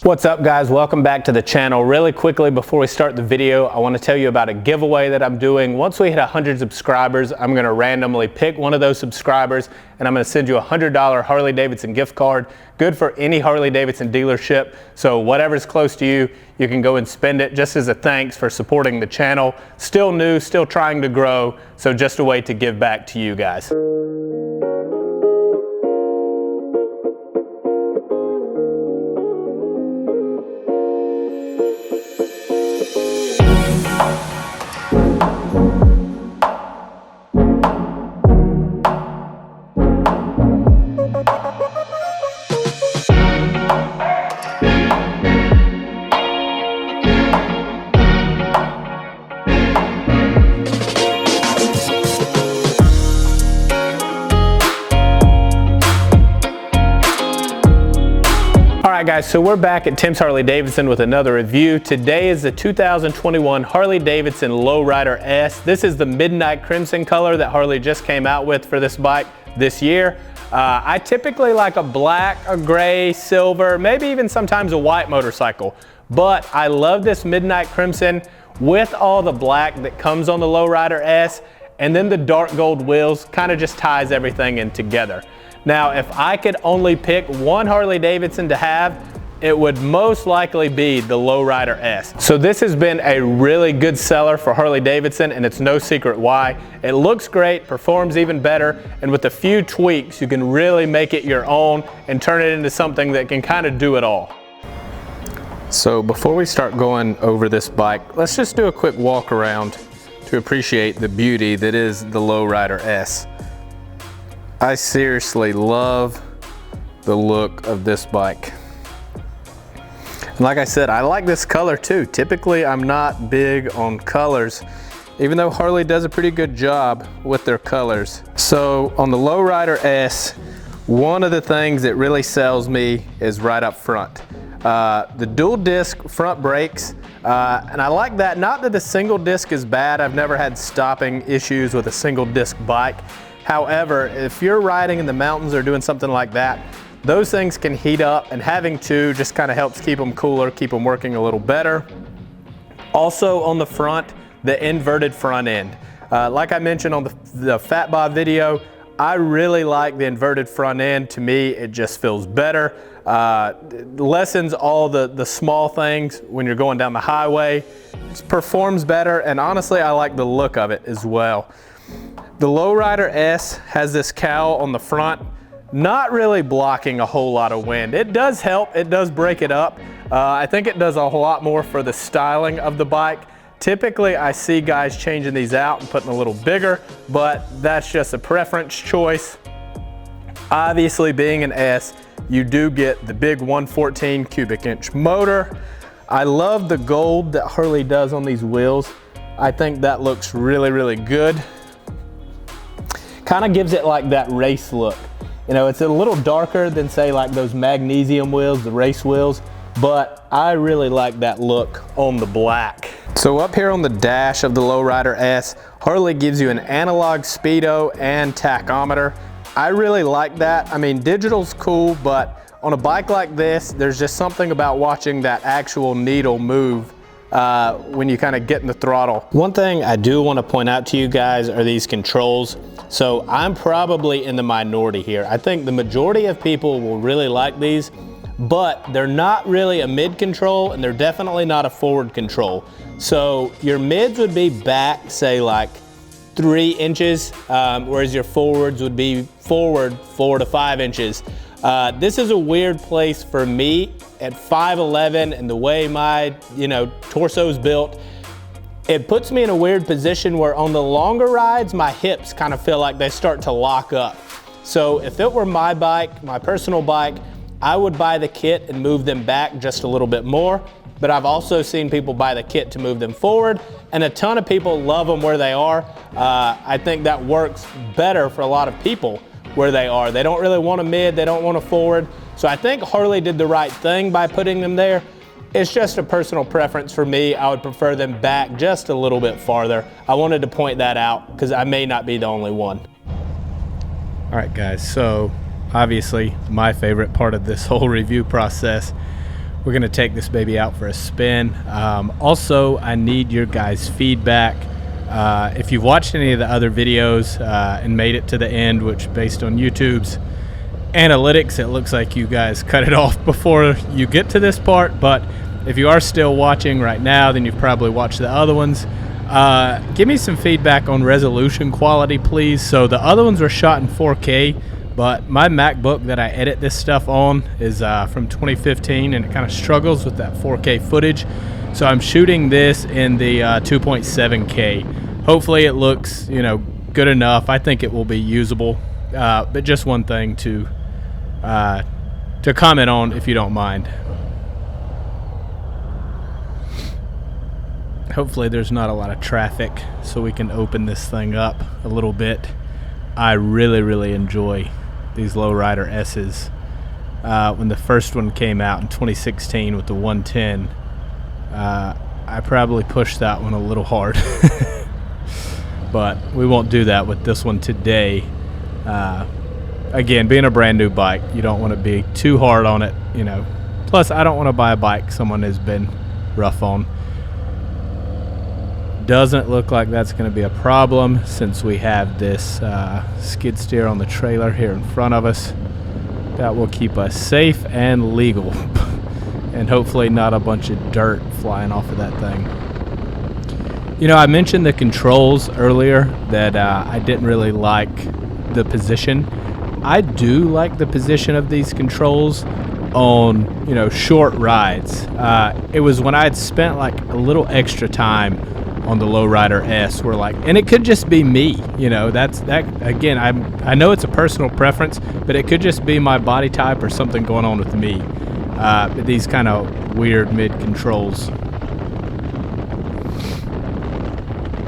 What's up guys, welcome back to the channel. Really quickly before we start the video, I want to tell you about a giveaway that I'm doing. Once we hit 100 subscribers, I'm going to randomly pick one of those subscribers and I'm going to send you a $100 Harley Davidson gift card, good for any Harley Davidson dealership. So whatever's close to you, you can go and spend it just as a thanks for supporting the channel. Still new, still trying to grow, so just a way to give back to you guys. Alright guys, so we're back at Timms Harley Davidson with another review. Today is the 2021 Harley Davidson Lowrider S. This is the midnight crimson color that Harley just came out with for this bike this year. I typically like a black, a gray, silver, maybe even sometimes a white motorcycle. But I love this midnight crimson with all the black that comes on the Lowrider S, and then the dark gold wheels kind of just ties everything in together. Now, if I could only pick one Harley Davidson to have, it would most likely be the Lowrider S. So this has been a really good seller for Harley Davidson, and it's no secret why. It looks great, performs even better, and with a few tweaks, you can really make it your own and turn it into something that can kind of do it all. So before we start going over this bike, let's just do a quick walk around to appreciate the beauty that is the Lowrider S. I seriously love the look of this bike. And like I said, I like this color too. Typically, I'm not big on colors, even though Harley does a pretty good job with their colors. So on the Lowrider S, one of the things that really sells me is right up front. The dual disc front brakes, and I like that. Not that the single disc is bad. I've never had stopping issues with a single disc bike. However, if you're riding in the mountains or doing something like that, those things can heat up, and having two just kind of helps keep them cooler, keep them working a little better. Also on the front, the inverted front end. Like I mentioned on the Fat Bob video, I really like the inverted front end. To me, it just feels better. Lessens all the small things when you're going down the highway. It performs better, and honestly, I like the look of it as well. The Lowrider S has this cowl on the front, not really blocking a whole lot of wind. It does help, it does break it up. I think it does a whole lot more for the styling of the bike. Typically, I see guys changing these out and putting a little bigger, but that's just a preference choice. Obviously, being an S, you do get the big 114 cubic inch motor. I love the gold that Harley does on these wheels. I think that looks really, really good. Kind of gives it like that race look. You know, it's a little darker than say like those magnesium wheels, the race wheels, but I really like that look on the black. So up here on the dash of the Lowrider S, Harley gives you an analog speedo and tachometer. I really like that. I mean, digital's cool, but on a bike like this, there's just something about watching that actual needle move when you kind of get in the throttle. One thing I do want to point out to you guys are these controls. So I'm probably in the minority here. I think the majority of people will really like these, but they're not really a mid control, and they're definitely not a forward control. So your mids would be back, say like 3 inches, whereas your forwards would be forward 4 to 5 inches. This is a weird place for me at 5'11", and the way my torso is built. It puts me in a weird position where on the longer rides, my hips kind of feel like they start to lock up. So if it were my bike, my personal bike, I would buy the kit and move them back just a little bit more. But I've also seen people buy the kit to move them forward, and a ton of people love them where they are. I think that works better for a lot of people where they are. They don't really want a mid, they don't want a forward. So I think Harley did the right thing by putting them there. It's just a personal preference for me. I would prefer them back just a little bit farther. I wanted to point that out because I may not be the only one. All right guys, so obviously my favorite part of this whole review process, we're gonna take this baby out for a spin. Also, I need your guys' feedback. If you've watched any of the other videos and made it to the end, which based on YouTube's analytics, it looks like you guys cut it off before you get to this part, but if you are still watching right now, then you've probably watched the other ones. Give me some feedback on resolution quality, please. So the other ones were shot in 4K, but my MacBook that I edit this stuff on is from 2015, and it kind of struggles with that 4K footage. So I'm shooting this in the 2.7K. Hopefully it looks, you know, good enough. I think it will be usable, but just one thing to comment on, if you don't mind. Hopefully there's not a lot of traffic, so we can open this thing up a little bit. I really enjoy these Lowrider S's. When the first one came out in 2016 with the 110, I probably pushed that one a little hard. But we won't do that with this one today. Again, being a brand new bike, you don't want to be too hard on it, you know. Plus, I don't want to buy a bike someone has been rough on. Doesn't look like that's going to be a problem since we have this skid steer on the trailer here in front of us. That will keep us safe and legal. And hopefully not a bunch of dirt flying off of that thing. You know, I mentioned the controls earlier, that I didn't really like the position. I do like the position of these controls on, you know, short rides. It was when I had spent like a little extra time on the Lowrider S, where like, and it could just be me, you know, that again, I know it's a personal preference, but it could just be my body type or something going on with me. These kind of weird mid controls.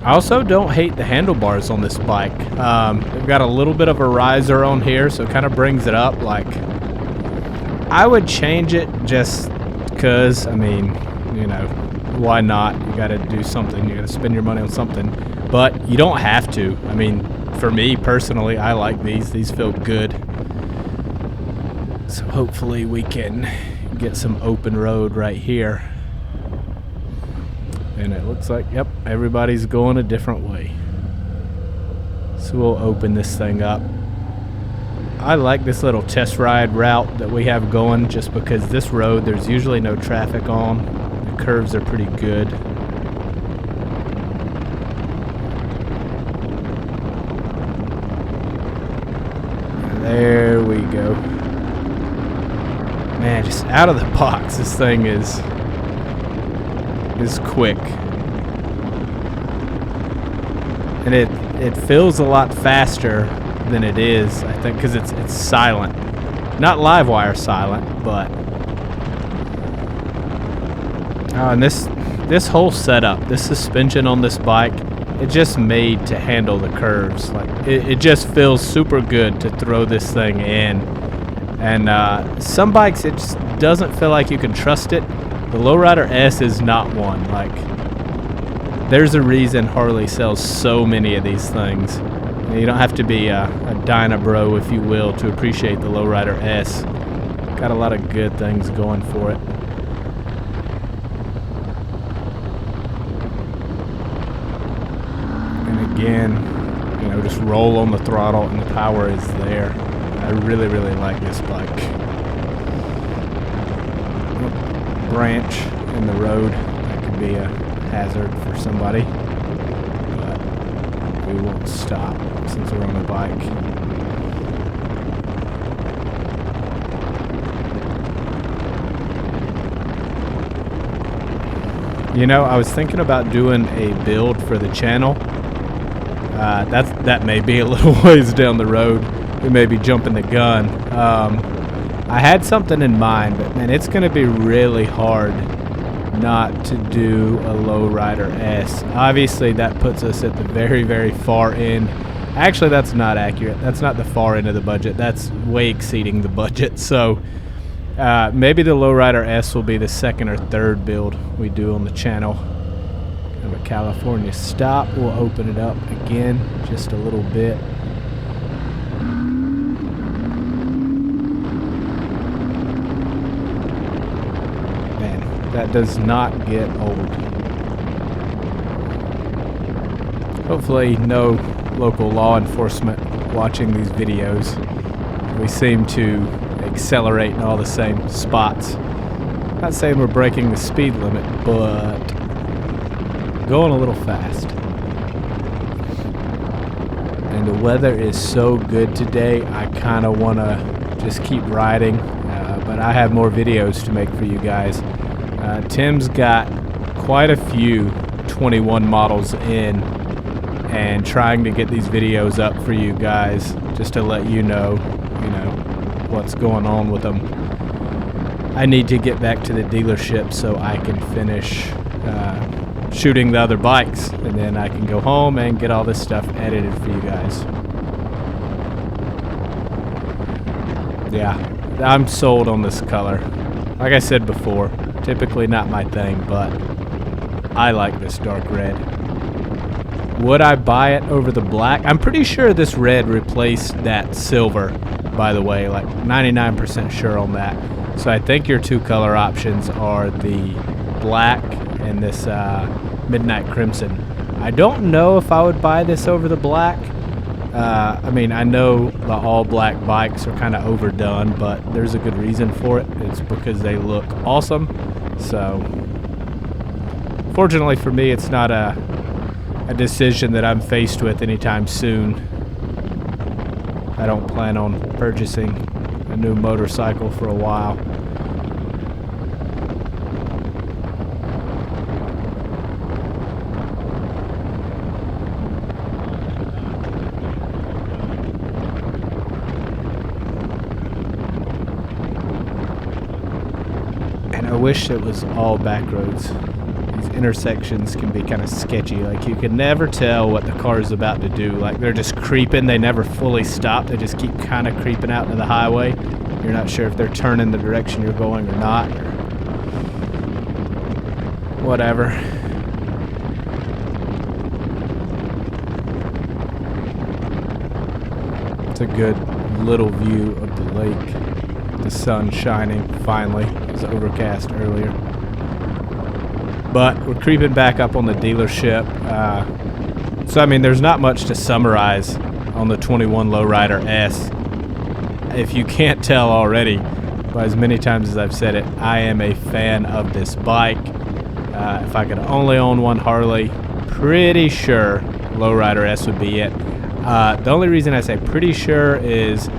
I also don't hate the handlebars on this bike. They've got a little bit of a riser on here, so it kind of brings it up. Like, I would change it just because, I mean, you know, why not? You got to do something. You got to spend your money on something, but you don't have to. I mean, for me personally, I like these. These feel good. So hopefully we can get some open road right here. And it looks like, yep, everybody's going a different way. So we'll open this thing up. I like this little test ride route that we have going, just because this road, there's usually no traffic on. The curves are pretty good. There we go. Man, just out of the box, this thing is quick. And it feels a lot faster than it is, I think, because it's silent. Not live wire silent, but and this whole setup, this suspension on this bike, it's just made to handle the curves. Like, it just feels super good to throw this thing in. And some bikes, it just doesn't feel like you can trust it. The Lowrider S is not one. Like, there's a reason Harley sells so many of these things. You don't have to be a Dyna bro, if you will, to appreciate the Lowrider S. Got a lot of good things going for it. And again, you know, just roll on the throttle and the power is there. I really like this bike. Branch in the road, that could be a hazard for somebody, but we won't stop since we're on a bike. You know, I was thinking about doing a build for the channel. That may be a little ways down the road. We may be jumping the gun. I had something in mind, but man, it's going to be really hard not to do a Lowrider S. Obviously, that puts us at the very far end. Actually, that's not accurate. That's not the far end of the budget. That's way exceeding the budget. So maybe the Lowrider S will be the second or third build we do on the channel. Have a California stop. We'll open it up again just a little bit. that does not get old. Hopefully no local law enforcement watching these videos. We seem to accelerate in all the same spots. Not saying we're breaking the speed limit, but going a little fast. And the weather is so good today, I kind of want to just keep riding, but I have more videos to make for you guys. Tim's got quite a few 21 models in, and trying to get these videos up for you guys just to let you know what's going on with them. I need to get back to the dealership so I can finish shooting the other bikes, and then I can go home and get all this stuff edited for you guys. Yeah, I'm sold on this color. Like I said before, typically not my thing, but I like this dark red. Would I buy it over the black? I'm pretty sure this red replaced that silver, by the way, like 99% sure on that. So I think your two color options are the black and this midnight crimson. I don't know if I would buy this over the black. I mean, I know the all black bikes are kind of overdone, but there's a good reason for it. It's because they look awesome. So fortunately for me, it's not a decision that I'm faced with anytime soon. I don't plan on purchasing a new motorcycle for a while. And I wish it was all back roads. Intersections can be kind of sketchy. Like, you can never tell what the car is about to do. Like, they're just creeping. They never fully stop. They just keep kind of creeping out into the highway. You're not sure if they're turning the direction you're going or not, or whatever. It's a good little view of the lake. The sun shining finally. It was overcast earlier. But we're creeping back up on the dealership. So, I mean, there's not much to summarize on the 21 Lowrider S. If you can't tell already, by as many times as I've said it, I am a fan of this bike. If I could only own one Harley, pretty sure Lowrider S would be it. The only reason I say pretty sure is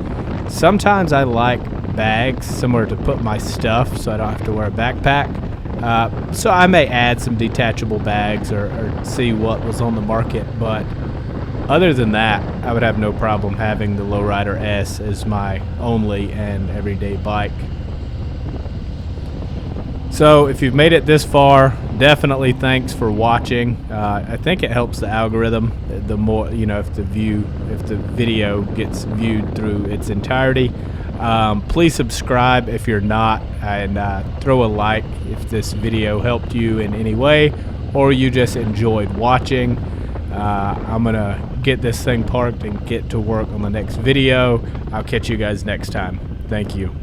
sometimes I like bags somewhere to put my stuff so I don't have to wear a backpack. So I may add some detachable bags or see what was on the market, but other than that, I would have no problem having the Lowrider S as my only and everyday bike. So if you've made it this far, definitely thanks for watching. I think it helps the algorithm. The more, if the video gets viewed through its entirety. Please subscribe if you're not, and throw a like if this video helped you in any way or you just enjoyed watching. I'm gonna get this thing parked and get to work on the next video. I'll catch you guys next time. Thank you.